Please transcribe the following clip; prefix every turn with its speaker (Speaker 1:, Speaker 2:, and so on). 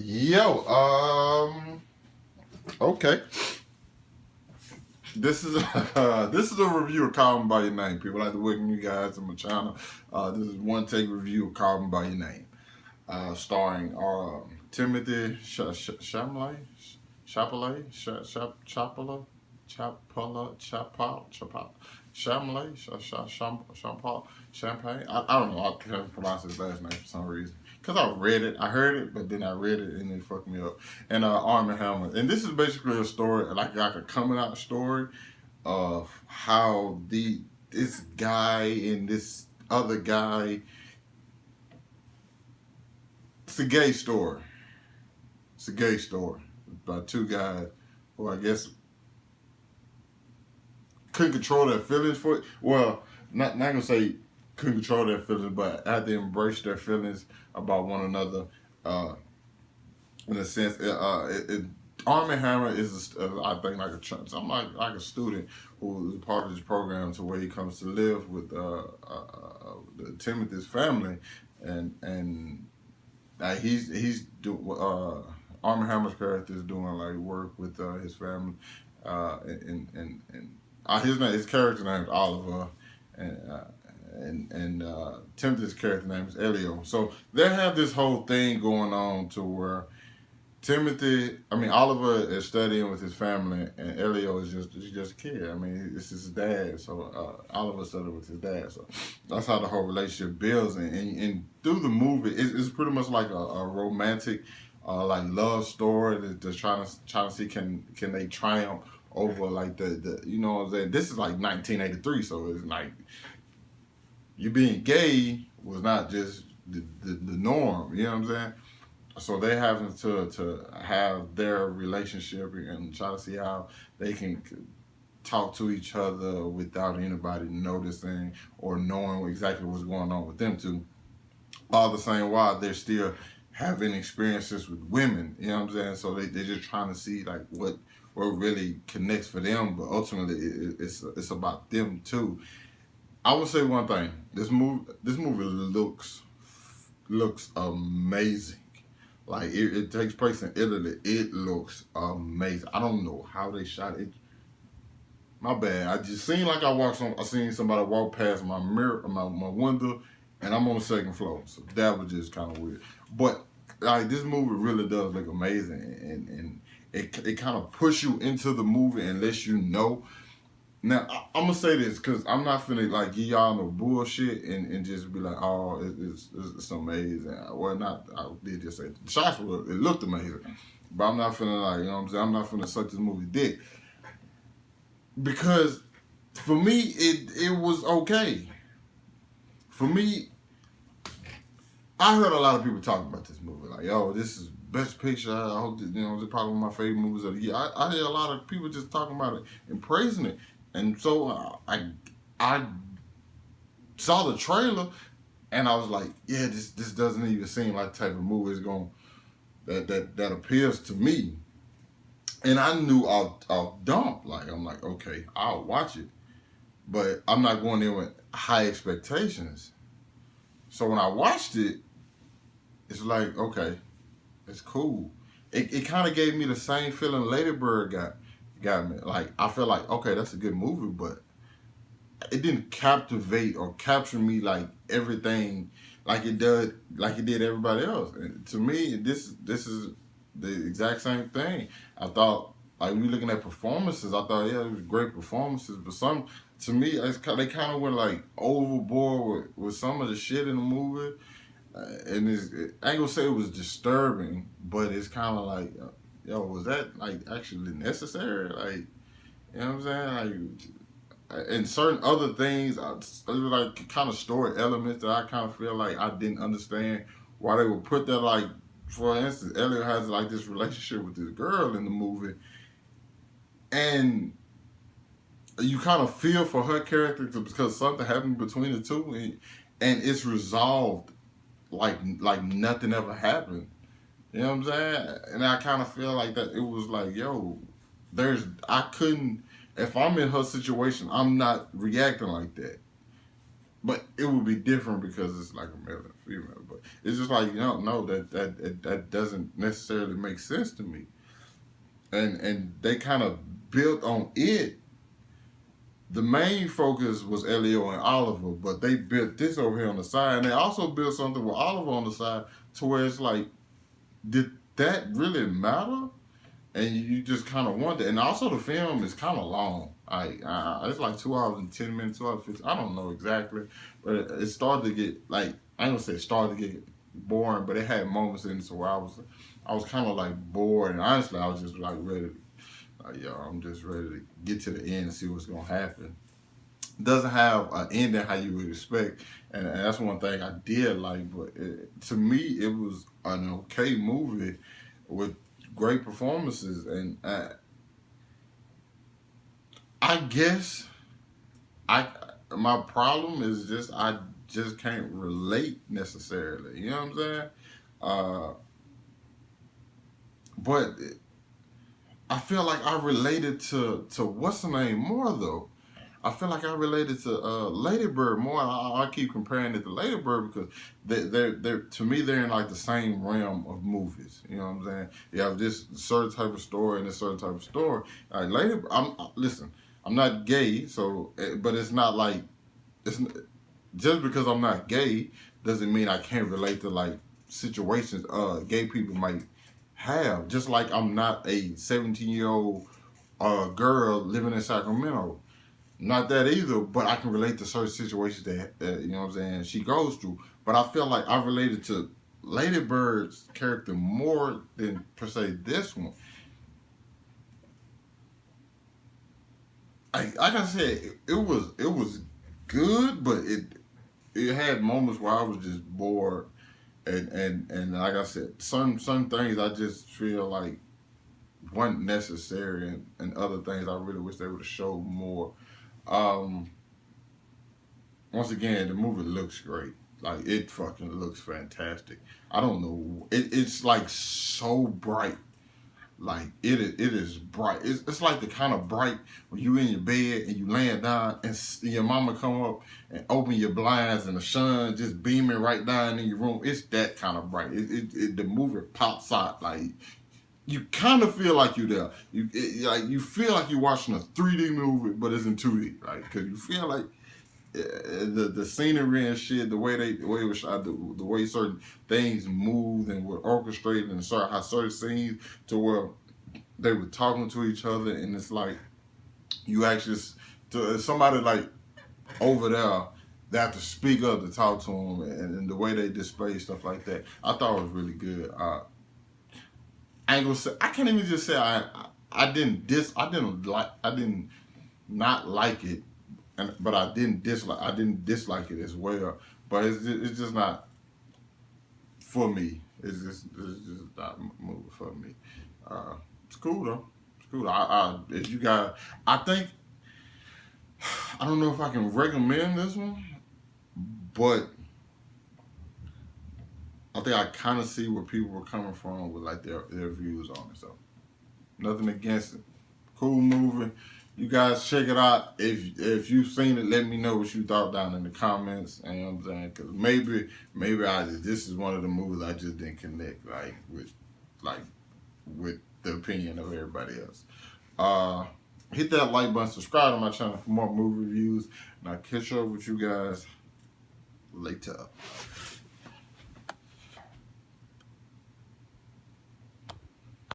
Speaker 1: Yo, okay. This is this is a review of Call Me by Your Name. People, I'd like to welcome you guys to my channel. This is OneTake review of Call Me by Your Name, starring Timothy Chalamet, Chapala, Champagne. I don't know. I can't pronounce his last name for some reason. Because I read it. I heard it, but then I read it and it fucked me up. And Arm & Hammer. And this is basically a story, like a coming out story of how this guy and this other guy, it's a gay story. It's a gay story about two guys who I guess couldn't control their feelings for it. Well, not gonna say couldn't control their feelings, but had to embrace their feelings about one another. In a sense, Arm & Hammer is, I think, like something like a student who is part of this program to where he comes to live with Timothy's family, and he's doing Arm & Hammer's character is doing like work with his family, and his character name is Oliver, and Timothy's character name is Elio. So they have this whole thing going on to where Oliver is studying with his family, and Elio is just a kid. I mean, it's his dad. So Oliver studied with his dad. So that's how the whole relationship builds. And through the movie, it's pretty much like a romantic, like love story that's trying to see can they triumph over like the you know what I'm saying. This is like 1983, so it's like you being gay was not just the norm. You know what I'm saying. So they having to have their relationship and try to see how they can talk to each other without anybody noticing or knowing exactly what's going on with them two. All the same while they're still having experiences with women, you know what I'm saying? So they're just trying to see like what really connects for them, but ultimately it's about them too. I would say one thing: this movie looks amazing. Like it takes place in Italy. It looks amazing. I don't know how they shot it. My bad. I just seen like I seen somebody walk past my mirror, my window, and I'm on the second floor. So that was just kind of weird. But like this movie really does look amazing, and it kind of push you into the movie and lets you know. Now I'm gonna say this because I'm not finna like give y'all no bullshit and just be like, oh, it's amazing. Well, not I did just say the shots were it looked amazing, but I'm not finna like, you know what I'm saying. I'm not finna suck this movie dick because for me it was okay. For me, I heard a lot of people talking about this movie like, yo, this is best picture. I hope that, you know, it's probably one of my favorite movies of the year. I hear a lot of people just talking about it and praising it. And so I saw the trailer and I was like, yeah, this doesn't even seem like the type of movie is going that appeals to me. And I knew I'll dump. Like I'm like, okay, I'll watch it, but I'm not going in with high expectations. So when I watched it, it's like, okay, it's cool. It kind of gave me the same feeling Lady Bird got me. Like I feel like, okay, that's a good movie, but it didn't captivate or capture me like everything like it did everybody else. And to me, this is the exact same thing. I thought like we looking at performances, I thought yeah, it was great performances, but some to me they kind of went like overboard with some of the shit in the movie. And I ain't gonna say it was disturbing, but it's kind of like, yo, was that like actually necessary? Like, you know what I'm saying? Like, and certain other things, like kind of story elements that I kind of feel like I didn't understand why they would put that. Like, for instance, Elliot has like this relationship with this girl in the movie, and you kind of feel for her character because something happened between the two, and it's resolved like nothing ever happened. You know what I'm saying? And I kind of feel like that it was like, yo, I couldn't, if I'm in her situation, I'm not reacting like that. but it would be different because it's like a male and a female. But it's just like you don't know that doesn't necessarily make sense to me. And they kind of built on it. The main focus was Elio and Oliver, but they built this over here on the side, and they also built something with Oliver on the side to where it's like, did that really matter? And you just kind of wonder. And also, the film is kind of long. It's like 2 hours and 10 minutes, 2 hours 50. I don't know exactly, but it started to get like I ain't gonna say it started to get boring, but it had moments in it so where I was kind of like bored, and honestly, I was just like ready. Like, yo, I'm just ready to get to the end and see what's gonna happen. Doesn't have an ending how you would expect, and that's one thing I did like. But to me, it was an okay movie with great performances, and I guess I my problem is just I just can't relate necessarily. You know what I'm saying? Uh, but I feel like I related to what's the name more though. I feel like I related to Lady Bird more. I keep comparing it to Lady Bird because they're to me they're in like the same realm of movies. You know what I'm saying? You have this certain type of story and this certain type of story. Like Lady, listen. I'm not gay, so but it's not like it's just because I'm not gay doesn't mean I can't relate to like situations gay people might have. Just like I'm not a 17-year-old girl living in Sacramento. Not that either, but I can relate to certain situations that you know what I'm saying she goes through. But I feel like I related to Lady Bird's character more than per se this one. Like I said, it was good, but it had moments where I was just bored, and like I said, some things I just feel like weren't necessary, and other things I really wish they would have showed more. Um, Once again, the movie looks great. Like it fucking looks fantastic. I don't know. It's like so bright. Like it is bright. It's like the kind of bright when you in your bed and you laying down and your mama come up and open your blinds and the sun just beaming right down in your room. It's that kind of bright. The movie pops out like you kind of feel like you're there. Like you feel like you're watching a 3D movie, but it's in 2D. Like because you feel like the scenery and shit, the way it was shot, the way certain things moved and were orchestrated, and how certain scenes to where they were talking to each other, and it's like you actually to somebody like over there. They have to speak up to talk to them, and the way they display stuff like that, I thought it was really good. I ain't gonna say I can't even just say I didn't not like it, but I didn't dislike it as well. But it's just not for me. It's just not a movie for me. It's cool though. It's cool. If you got, I think I don't know if I can recommend this one, but I think I kind of see where people were coming from with like their views on it. So nothing against it. Cool movie. You guys check it out. If you've seen it, let me know what you thought down in the comments. You know what I'm saying? Because maybe this is one of the movies I just didn't connect like with the opinion of everybody else. Hit that like button, subscribe to my channel for more movie reviews, and I'll catch up with you guys later.